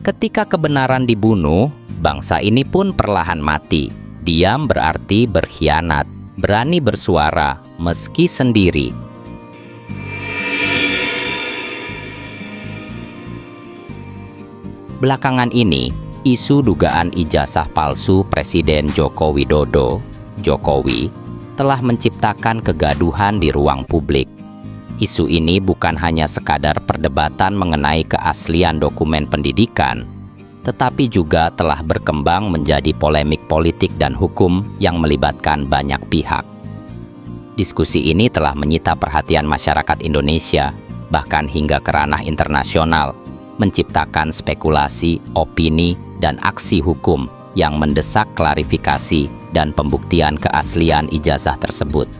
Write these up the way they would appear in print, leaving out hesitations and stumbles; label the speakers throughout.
Speaker 1: Ketika kebenaran dibunuh, bangsa ini pun perlahan mati. Diam berarti berkhianat, berani bersuara meski sendiri. Belakangan ini, isu dugaan ijazah palsu Presiden Joko Widodo, Jokowi, telah menciptakan kegaduhan di ruang publik. Isu ini bukan hanya sekadar perdebatan mengenai keaslian dokumen pendidikan, tetapi juga telah berkembang menjadi polemik politik dan hukum yang melibatkan banyak pihak. Diskusi ini telah menyita perhatian masyarakat Indonesia, bahkan hingga ke ranah internasional, menciptakan spekulasi, opini, dan aksi hukum yang mendesak klarifikasi dan pembuktian keaslian ijazah tersebut.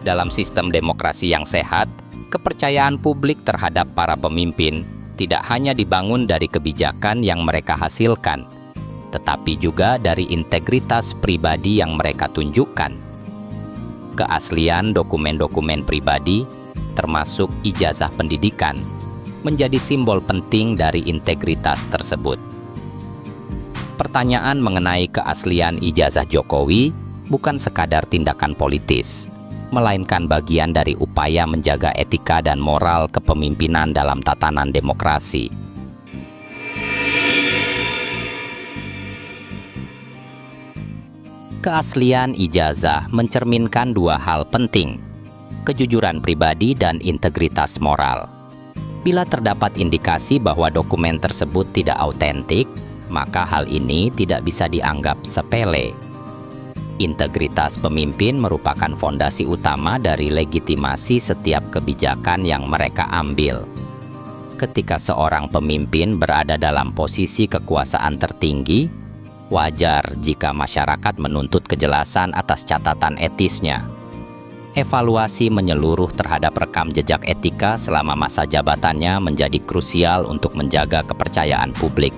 Speaker 1: Dalam sistem demokrasi yang sehat, kepercayaan publik terhadap para pemimpin tidak hanya dibangun dari kebijakan yang mereka hasilkan, tetapi juga dari integritas pribadi yang mereka tunjukkan. Keaslian dokumen-dokumen pribadi, termasuk ijazah pendidikan, menjadi simbol penting dari integritas tersebut. Pertanyaan mengenai keaslian ijazah Jokowi bukan sekadar tindakan politis, melainkan bagian dari upaya menjaga etika dan moral kepemimpinan dalam tatanan demokrasi. Keaslian ijazah mencerminkan dua hal penting, kejujuran pribadi dan integritas moral. Bila terdapat indikasi bahwa dokumen tersebut tidak autentik, maka hal ini tidak bisa dianggap sepele. Integritas pemimpin merupakan fondasi utama dari legitimasi setiap kebijakan yang mereka ambil. Ketika seorang pemimpin berada dalam posisi kekuasaan tertinggi, wajar jika masyarakat menuntut kejelasan atas catatan etisnya. Evaluasi menyeluruh terhadap rekam jejak etika selama masa jabatannya menjadi krusial untuk menjaga kepercayaan publik.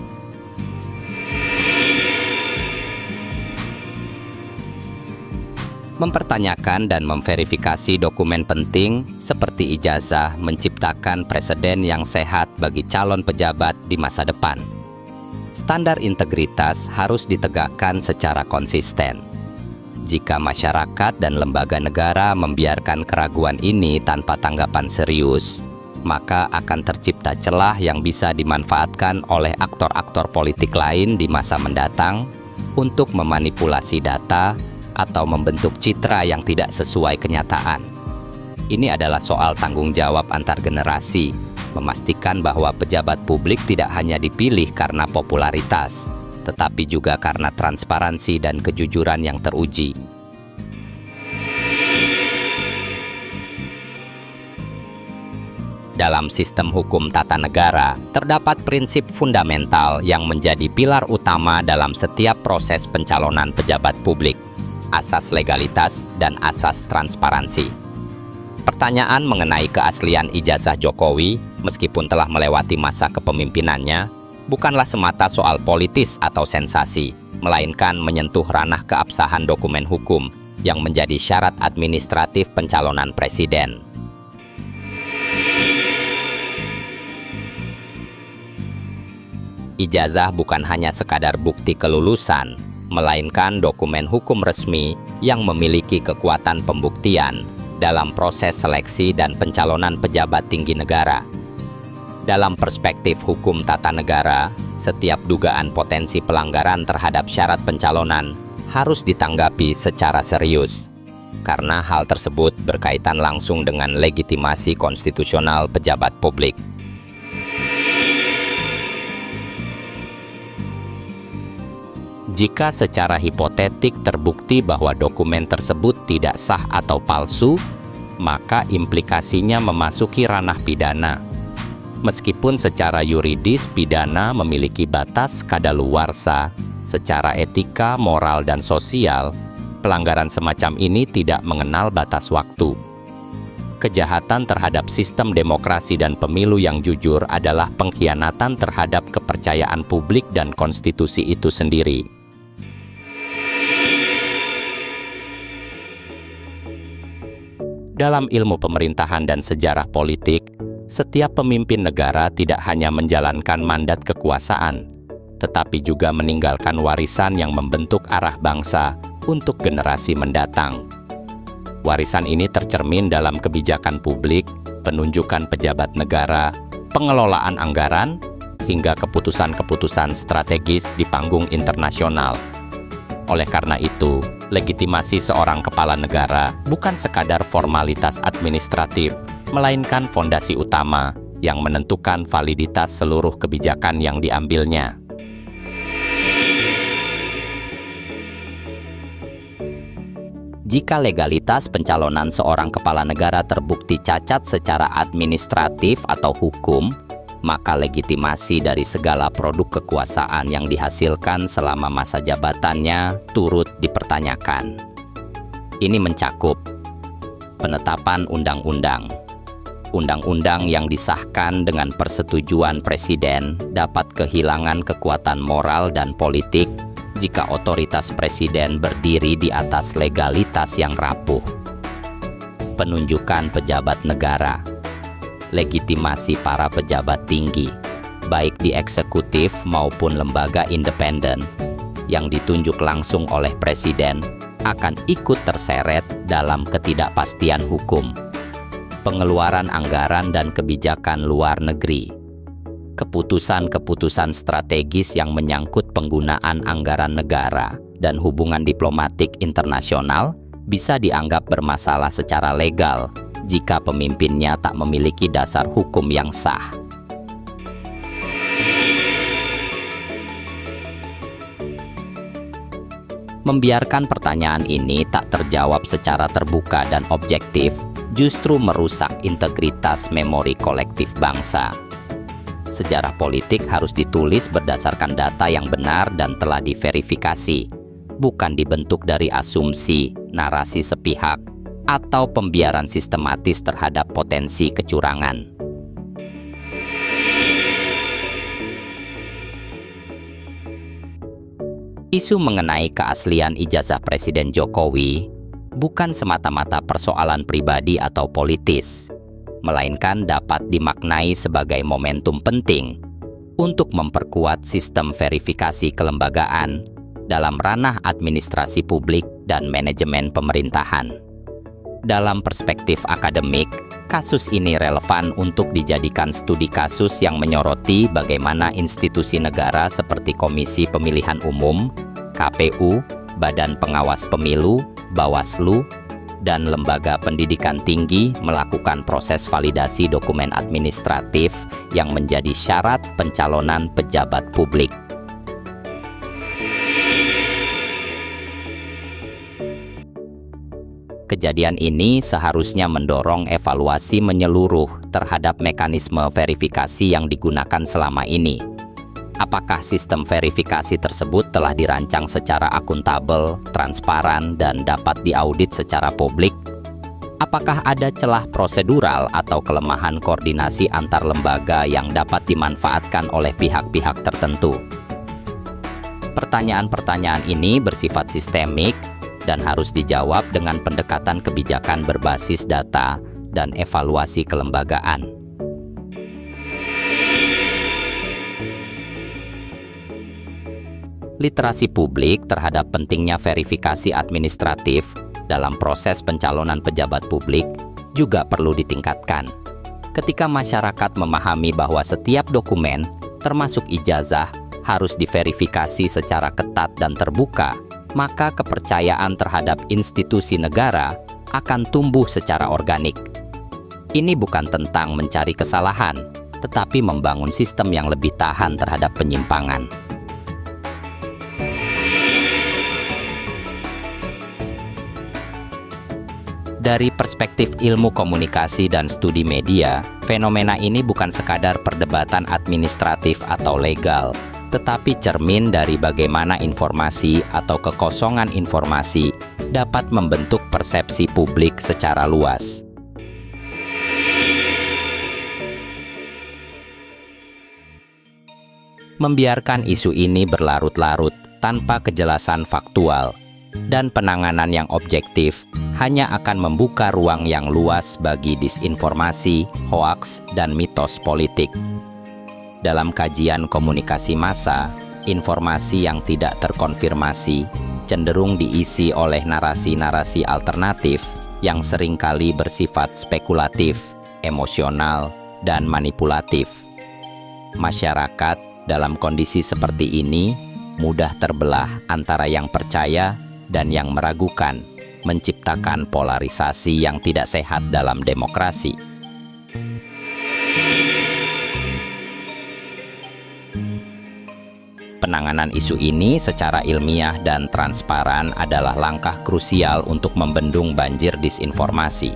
Speaker 1: Mempertanyakan dan memverifikasi dokumen penting seperti ijazah menciptakan preseden yang sehat bagi calon pejabat di masa depan. Standar integritas harus ditegakkan secara konsisten. Jika masyarakat dan lembaga negara membiarkan keraguan ini tanpa tanggapan serius, maka akan tercipta celah yang bisa dimanfaatkan oleh aktor-aktor politik lain di masa mendatang untuk memanipulasi data atau membentuk citra yang tidak sesuai kenyataan. Ini adalah soal tanggung jawab antar generasi, memastikan bahwa pejabat publik tidak hanya dipilih karena popularitas, tetapi juga karena transparansi dan kejujuran yang teruji. Dalam sistem hukum tata negara, terdapat prinsip fundamental yang menjadi pilar utama dalam setiap proses pencalonan pejabat publik: asas legalitas dan asas transparansi. Pertanyaan mengenai keaslian ijazah Jokowi, meskipun telah melewati masa kepemimpinannya, bukanlah semata soal politis atau sensasi, melainkan menyentuh ranah keabsahan dokumen hukum yang menjadi syarat administratif pencalonan presiden. Ijazah bukan hanya sekadar bukti kelulusan, melainkan dokumen hukum resmi yang memiliki kekuatan pembuktian dalam proses seleksi dan pencalonan pejabat tinggi negara. Dalam perspektif hukum tata negara, setiap dugaan potensi pelanggaran terhadap syarat pencalonan harus ditanggapi secara serius, karena hal tersebut berkaitan langsung dengan legitimasi konstitusional pejabat publik. Jika secara hipotetik terbukti bahwa dokumen tersebut tidak sah atau palsu, maka implikasinya memasuki ranah pidana. Meskipun secara yuridis pidana memiliki batas kadaluarsa, secara etika, moral, dan sosial, pelanggaran semacam ini tidak mengenal batas waktu. Kejahatan terhadap sistem demokrasi dan pemilu yang jujur adalah pengkhianatan terhadap kepercayaan publik dan konstitusi itu sendiri. Dalam ilmu pemerintahan dan sejarah politik, setiap pemimpin negara tidak hanya menjalankan mandat kekuasaan, tetapi juga meninggalkan warisan yang membentuk arah bangsa untuk generasi mendatang. Warisan ini tercermin dalam kebijakan publik, penunjukan pejabat negara, pengelolaan anggaran, hingga keputusan-keputusan strategis di panggung internasional. Oleh karena itu, legitimasi seorang kepala negara bukan sekadar formalitas administratif, melainkan fondasi utama yang menentukan validitas seluruh kebijakan yang diambilnya. Jika legalitas pencalonan seorang kepala negara terbukti cacat secara administratif atau hukum, maka legitimasi dari segala produk kekuasaan yang dihasilkan selama masa jabatannya turut dipertanyakan. Ini mencakup penetapan undang-undang. Undang-undang yang disahkan dengan persetujuan presiden dapat kehilangan kekuatan moral dan politik jika otoritas presiden berdiri di atas legalitas yang rapuh. Penunjukan pejabat negara. Legitimasi para pejabat tinggi, baik di eksekutif maupun lembaga independen, yang ditunjuk langsung oleh presiden, akan ikut terseret dalam ketidakpastian hukum. Pengeluaran anggaran dan kebijakan luar negeri. Keputusan-keputusan strategis yang menyangkut penggunaan anggaran negara dan hubungan diplomatik internasional bisa dianggap bermasalah secara legal jika pemimpinnya tak memiliki dasar hukum yang sah. Membiarkan pertanyaan ini tak terjawab secara terbuka dan objektif justru merusak integritas memori kolektif bangsa. Sejarah politik harus ditulis berdasarkan data yang benar dan telah diverifikasi, bukan dibentuk dari asumsi, narasi sepihak, atau pembiaran sistematis terhadap potensi kecurangan. Isu mengenai keaslian ijazah Presiden Jokowi bukan semata-mata persoalan pribadi atau politis, melainkan dapat dimaknai sebagai momentum penting untuk memperkuat sistem verifikasi kelembagaan dalam ranah administrasi publik dan manajemen pemerintahan. Dalam perspektif akademik, kasus ini relevan untuk dijadikan studi kasus yang menyoroti bagaimana institusi negara seperti Komisi Pemilihan Umum, KPU, Badan Pengawas Pemilu, Bawaslu, dan Lembaga Pendidikan Tinggi melakukan proses validasi dokumen administratif yang menjadi syarat pencalonan pejabat publik. Kejadian ini seharusnya mendorong evaluasi menyeluruh terhadap mekanisme verifikasi yang digunakan selama ini. Apakah sistem verifikasi tersebut telah dirancang secara akuntabel, transparan, dan dapat diaudit secara publik? Apakah ada celah prosedural atau kelemahan koordinasi antar lembaga yang dapat dimanfaatkan oleh pihak-pihak tertentu? Pertanyaan-pertanyaan ini bersifat sistemik dan harus dijawab dengan pendekatan kebijakan berbasis data dan evaluasi kelembagaan. Literasi publik terhadap pentingnya verifikasi administratif dalam proses pencalonan pejabat publik juga perlu ditingkatkan. Ketika masyarakat memahami bahwa setiap dokumen, termasuk ijazah, harus diverifikasi secara ketat dan terbuka, maka kepercayaan terhadap institusi negara akan tumbuh secara organik. Ini bukan tentang mencari kesalahan, tetapi membangun sistem yang lebih tahan terhadap penyimpangan. Dari perspektif ilmu komunikasi dan studi media, fenomena ini bukan sekadar perdebatan administratif atau legal, tetapi cermin dari bagaimana informasi atau kekosongan informasi dapat membentuk persepsi publik secara luas. Membiarkan isu ini berlarut-larut tanpa kejelasan faktual dan penanganan yang objektif hanya akan membuka ruang yang luas bagi disinformasi, hoaks, dan mitos politik. Dalam kajian komunikasi massa, informasi yang tidak terkonfirmasi cenderung diisi oleh narasi-narasi alternatif yang seringkali bersifat spekulatif, emosional, dan manipulatif. Masyarakat dalam kondisi seperti ini mudah terbelah antara yang percaya dan yang meragukan, menciptakan polarisasi yang tidak sehat dalam demokrasi. Penanganan isu ini secara ilmiah dan transparan adalah langkah krusial untuk membendung banjir disinformasi.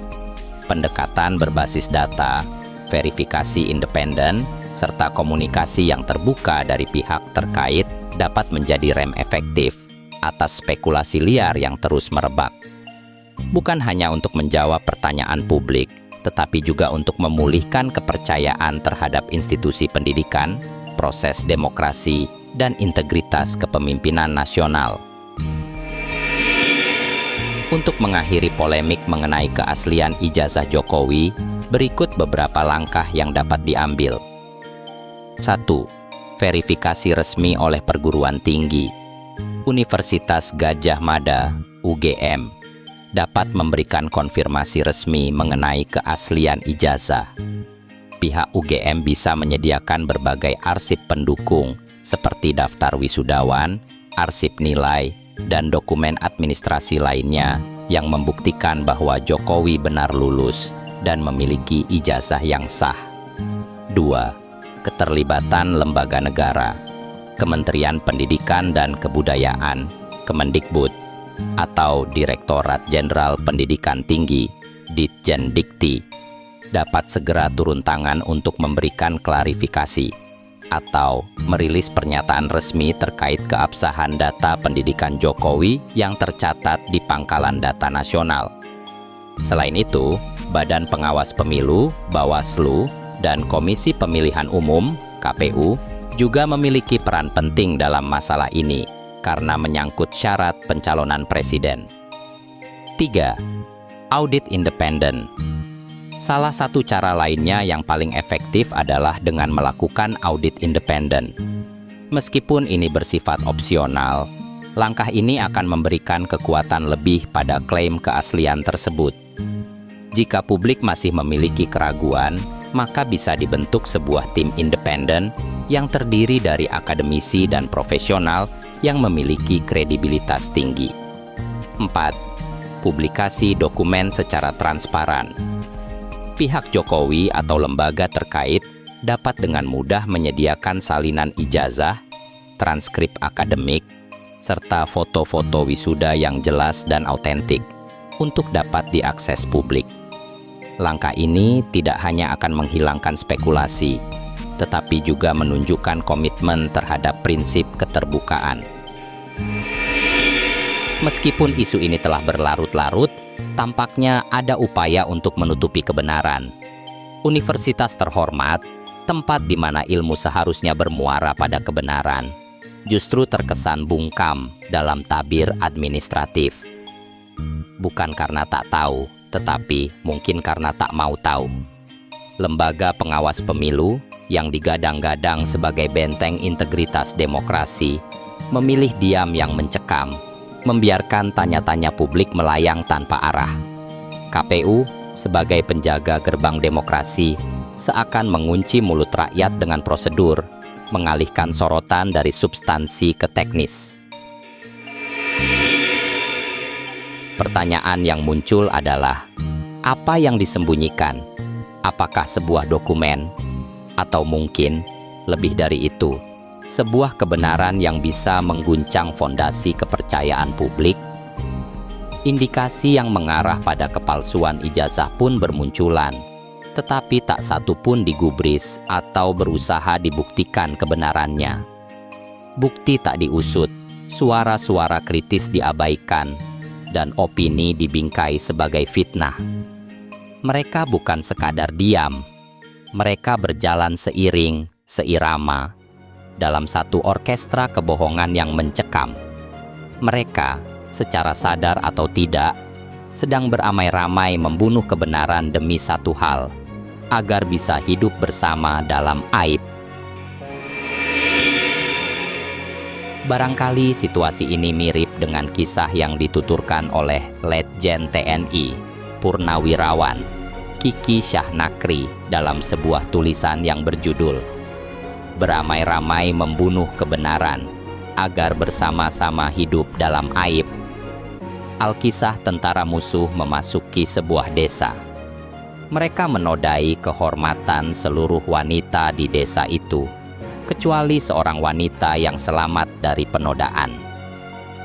Speaker 1: Pendekatan berbasis data, verifikasi independen, serta komunikasi yang terbuka dari pihak terkait dapat menjadi rem efektif atas spekulasi liar yang terus merebak. Bukan hanya untuk menjawab pertanyaan publik, tetapi juga untuk memulihkan kepercayaan terhadap institusi pendidikan, proses demokrasi, dan integritas kepemimpinan nasional. Untuk mengakhiri polemik mengenai keaslian ijazah Jokowi, berikut beberapa langkah yang dapat diambil. 1. Verifikasi resmi oleh perguruan tinggi. Universitas Gadjah Mada, UGM, dapat memberikan konfirmasi resmi mengenai keaslian ijazah. Pihak UGM bisa menyediakan berbagai arsip pendukung seperti daftar wisudawan, arsip nilai, dan dokumen administrasi lainnya yang membuktikan bahwa Jokowi benar lulus dan memiliki ijazah yang sah. 2. Keterlibatan lembaga negara. Kementerian Pendidikan dan Kebudayaan, Kemendikbud, atau Direktorat Jenderal Pendidikan Tinggi, Ditjendikti, dapat segera turun tangan untuk memberikan klarifikasi atau merilis pernyataan resmi terkait keabsahan data pendidikan Jokowi yang tercatat di Pangkalan Data Nasional. Selain itu, Badan Pengawas Pemilu, Bawaslu, dan Komisi Pemilihan Umum, KPU, juga memiliki peran penting dalam masalah ini karena menyangkut syarat pencalonan presiden. 3. Audit independen. Salah satu cara lainnya yang paling efektif adalah dengan melakukan audit independen. Meskipun ini bersifat opsional, langkah ini akan memberikan kekuatan lebih pada klaim keaslian tersebut. Jika publik masih memiliki keraguan, maka bisa dibentuk sebuah tim independen yang terdiri dari akademisi dan profesional yang memiliki kredibilitas tinggi. 4. Publikasi dokumen secara transparan. Pihak Jokowi atau lembaga terkait dapat dengan mudah menyediakan salinan ijazah, transkrip akademik, serta foto-foto wisuda yang jelas dan autentik untuk dapat diakses publik. Langkah ini tidak hanya akan menghilangkan spekulasi, tetapi juga menunjukkan komitmen terhadap prinsip keterbukaan. Meskipun isu ini telah berlarut-larut, tampaknya ada upaya untuk menutupi kebenaran. Universitas terhormat, tempat di mana ilmu seharusnya bermuara pada kebenaran, justru terkesan bungkam dalam tabir administratif. Bukan karena tak tahu, tetapi mungkin karena tak mau tahu. Lembaga pengawas pemilu yang digadang-gadang sebagai benteng integritas demokrasi memilih diam yang mencekam, membiarkan tanya-tanya publik melayang tanpa arah. KPU sebagai penjaga gerbang demokrasi seakan mengunci mulut rakyat dengan prosedur, mengalihkan sorotan dari substansi ke teknis. Pertanyaan yang muncul adalah, apa yang disembunyikan? Apakah sebuah dokumen? Atau mungkin, lebih dari itu, sebuah kebenaran yang bisa mengguncang fondasi kepercayaan publik? Indikasi yang mengarah pada kepalsuan ijazah pun bermunculan, tetapi tak satu pun digubris atau berusaha dibuktikan kebenarannya. Bukti tak diusut, suara-suara kritis diabaikan, dan opini dibingkai sebagai fitnah. Mereka bukan sekadar diam, mereka berjalan seiring, seirama, dalam satu orkestra kebohongan yang mencekam. Mereka, secara sadar atau tidak, sedang beramai-ramai membunuh kebenaran demi satu hal, agar bisa hidup bersama dalam aib. Barangkali situasi ini mirip dengan kisah yang dituturkan oleh Letjen TNI Purnawirawan Kiki Syahnakri dalam sebuah tulisan yang berjudul "Beramai-ramai membunuh kebenaran agar bersama-sama hidup dalam aib". Alkisah tentara musuh memasuki sebuah desa. Mereka menodai kehormatan seluruh wanita di desa itu, kecuali seorang wanita yang selamat dari penodaan.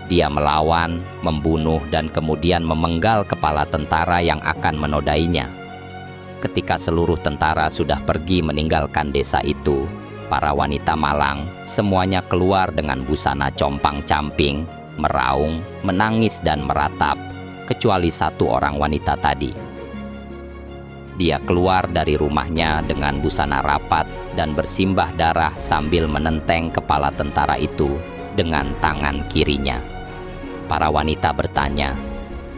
Speaker 1: Dia melawan, membunuh, dan kemudian memenggal kepala tentara yang akan menodainya. Ketika seluruh tentara sudah pergi meninggalkan desa itu, para wanita malang semuanya keluar dengan busana compang-camping, meraung, menangis, dan meratap, kecuali satu orang wanita tadi. Dia keluar dari rumahnya dengan busana rapat dan bersimbah darah sambil menenteng kepala tentara itu dengan tangan kirinya. Para wanita bertanya,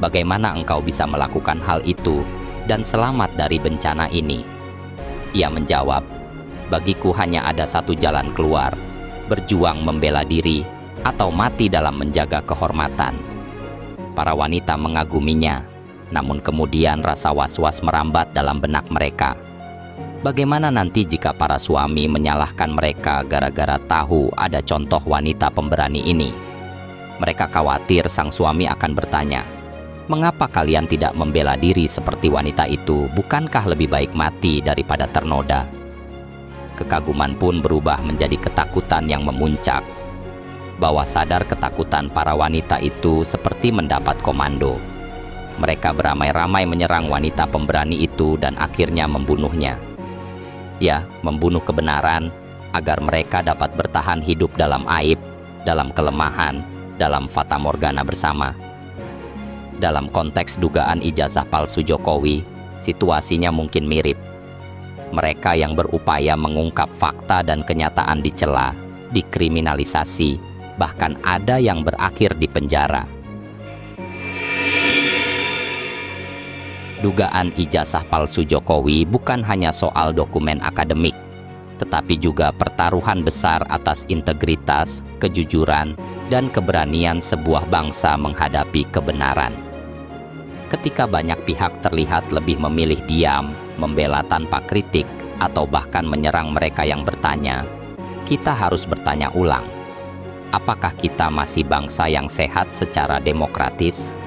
Speaker 1: "Bagaimana engkau bisa melakukan hal itu dan selamat dari bencana ini?" Ia menjawab, "Bagiku hanya ada satu jalan keluar, berjuang membela diri atau mati dalam menjaga kehormatan." Para wanita mengaguminya, namun kemudian rasa was-was merambat dalam benak mereka. Bagaimana nanti jika para suami menyalahkan mereka gara-gara tahu ada contoh wanita pemberani ini? Mereka khawatir sang suami akan bertanya, "Mengapa kalian tidak membela diri seperti wanita itu? Bukankah lebih baik mati daripada ternoda?" Kekaguman pun berubah menjadi ketakutan yang memuncak. Bawah sadar ketakutan para wanita itu seperti mendapat komando. Mereka beramai-ramai menyerang wanita pemberani itu dan akhirnya membunuhnya. Ya, membunuh kebenaran agar mereka dapat bertahan hidup dalam aib, dalam kelemahan, dalam fatamorgana bersama. Dalam konteks dugaan ijazah palsu Jokowi, situasinya mungkin mirip. Mereka yang berupaya mengungkap fakta dan kenyataan dicela, dikriminalisasi, bahkan ada yang berakhir di penjara. Dugaan ijazah palsu Jokowi bukan hanya soal dokumen akademik, tetapi juga pertaruhan besar atas integritas, kejujuran, dan keberanian sebuah bangsa menghadapi kebenaran. Ketika banyak pihak terlihat lebih memilih diam, membela tanpa kritik, atau bahkan menyerang mereka yang bertanya, kita harus bertanya ulang, apakah kita masih bangsa yang sehat secara demokratis?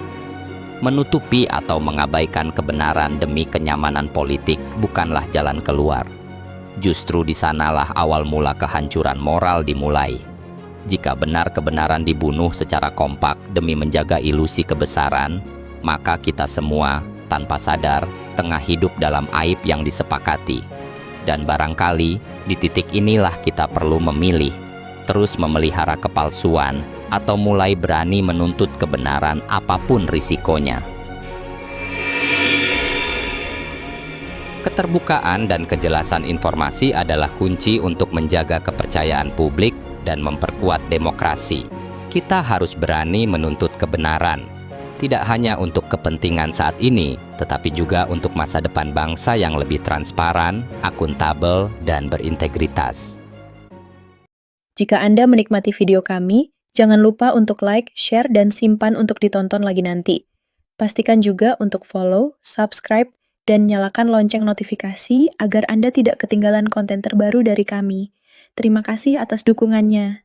Speaker 1: Menutupi atau mengabaikan kebenaran demi kenyamanan politik bukanlah jalan keluar. Justru di sanalah awal mula kehancuran moral dimulai. Jika benar kebenaran dibunuh secara kompak demi menjaga ilusi kebesaran, maka kita semua, tanpa sadar, tengah hidup dalam aib yang disepakati. Dan barangkali, di titik inilah kita perlu memilih, terus memelihara kepalsuan, atau mulai berani menuntut kebenaran apapun risikonya. Keterbukaan dan kejelasan informasi adalah kunci untuk menjaga kepercayaan publik dan memperkuat demokrasi. Kita harus berani menuntut kebenaran, tidak hanya untuk kepentingan saat ini, tetapi juga untuk masa depan bangsa yang lebih transparan, akuntabel, dan berintegritas.
Speaker 2: Jika Anda menikmati video kami, jangan lupa untuk like, share, dan simpan untuk ditonton lagi nanti. Pastikan juga untuk follow, subscribe, dan nyalakan lonceng notifikasi agar Anda tidak ketinggalan konten terbaru dari kami. Terima kasih atas dukungannya.